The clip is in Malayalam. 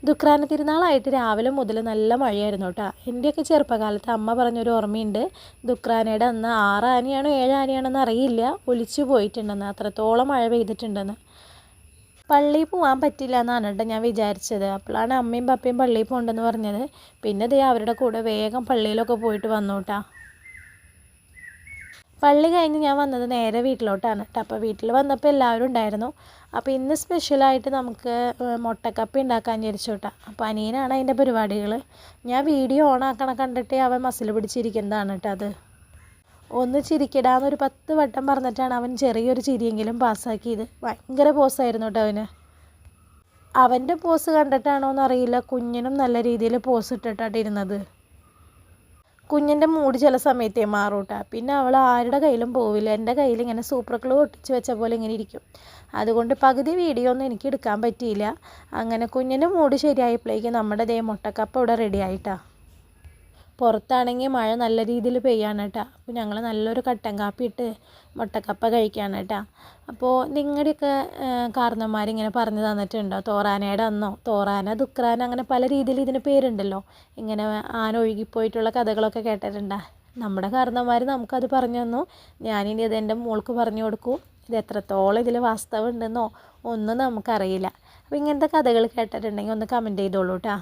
ദുക്രാന തിരുനാളായിട്ട് രാവിലെ മുതൽ നല്ല മഴയായിരുന്നു കേട്ടോ. എൻ്റെയൊക്കെ ചെറുപ്പകാലത്ത് അമ്മ പറഞ്ഞൊരു ഓർമ്മയുണ്ട്, ദുക്രാനയുടെ അന്ന് 6 ആനയാണോ 7 ആനയാണെന്ന് അറിയില്ല, ഒലിച്ചു പോയിട്ടുണ്ടെന്ന്, അത്രത്തോളം മഴ പെയ്തിട്ടുണ്ടെന്ന്. പള്ളിയിൽ പോകാൻ പറ്റില്ല എന്നാണ് കേട്ടോ ഞാൻ വിചാരിച്ചത്. അപ്പോഴാണ് അമ്മയും പപ്പയും പള്ളിയിൽ പോകണ്ടെന്ന് പറഞ്ഞത്. പിന്നെ ദേ അവരുടെ കൂടെ വേഗം പള്ളിയിലൊക്കെ പോയിട്ട് വന്നു കേട്ടോ. പള്ളി കഴിഞ്ഞ് ഞാൻ വന്നത് നേരെ വീട്ടിലോട്ടാണ് കേട്ടോ. അപ്പോൾ വീട്ടിൽ വന്നപ്പോൾ എല്ലാവരും ഉണ്ടായിരുന്നു. അപ്പോൾ ഇന്ന് സ്പെഷ്യലായിട്ട് നമുക്ക് മുട്ടക്കപ്പ ഉണ്ടാക്കാൻ വിചാരിച്ചു കേട്ടോ. അപ്പോൾ അനിയനാണ് അതിൻ്റെ പരിപാടികൾ. ഞാൻ വീഡിയോ ഓണാക്കണ കണ്ടിട്ട് അവൻ മസിൽ പിടിച്ചിരിക്കുന്നതാണ് കേട്ടോ. അത് ഒന്ന് ചിരിക്കിടാന്നൊരു 10 വട്ടം പറഞ്ഞിട്ടാണ് അവൻ ചെറിയൊരു ചിരിയെങ്കിലും പാസ്സാക്കിയത്. ഭയങ്കര പോസായിരുന്നു കേട്ടോ അവന്. അവൻ്റെ പോസ് കണ്ടിട്ടാണോ എന്നറിയില്ല, കുഞ്ഞിനും നല്ല രീതിയിൽ പോസ് ഇട്ടിട്ടാണ് ഇരുന്നത്. കുഞ്ഞിൻ്റെ മൂഡ് ചില സമയത്തേ മാറും കേട്ടോ. പിന്നെ അവൾ ആരുടെ കയ്യിലും പോവില്ല, എൻ്റെ കയ്യിൽ ഇങ്ങനെ സൂപ്പർ ഗ്ലൂ ഒട്ടിച്ച് വെച്ച പോലെ ഇങ്ങനെ ഇരിക്കും. അതുകൊണ്ട് പകുതി വീഡിയോ ഒന്നും എനിക്ക് എടുക്കാൻ പറ്റിയില്ല. അങ്ങനെ കുഞ്ഞിൻ്റെ മൂഡ് ശരിയായപ്പോഴേക്കും നമ്മുടെ ദേ മുട്ടക്കപ്പ ഇവിടെ റെഡി ആയിട്ടാ. പുറത്താണെങ്കിൽ മഴ നല്ല രീതിയിൽ പെയ്യാണ് കേട്ടോ. അപ്പോൾ ഞങ്ങൾ നല്ലൊരു കട്ടൻ കാപ്പി ഇട്ട് മുട്ടക്കപ്പ കഴിക്കുകയാണ് കേട്ടോ. അപ്പോൾ നിങ്ങളുടെയൊക്കെ കാരണന്മാരിങ്ങനെ പറഞ്ഞു തന്നിട്ടുണ്ടോ, തോറാനയുടെ അന്നോ, തോറാന, ദുക്രാന, അങ്ങനെ പല രീതിയിൽ ഇതിന് പേരുണ്ടല്ലോ, ഇങ്ങനെ ആന ഒഴുകിപ്പോയിട്ടുള്ള കഥകളൊക്കെ കേട്ടിട്ടുണ്ടോ? നമ്മുടെ കാരണന്മാർ നമുക്കത് പറഞ്ഞു തന്നു. ഞാനിനി ഇത് എൻ്റെ മോൾക്ക് പറഞ്ഞു കൊടുക്കും. ഇത് എത്രത്തോളം ഇതിൽ വാസ്തവം ഉണ്ടെന്നോ ഒന്നും നമുക്കറിയില്ല. അപ്പോൾ ഇങ്ങനത്തെ കഥകൾ കേട്ടിട്ടുണ്ടെങ്കിൽ ഒന്ന് കമൻറ്റ് ചെയ്തോളൂ കേട്ടോ.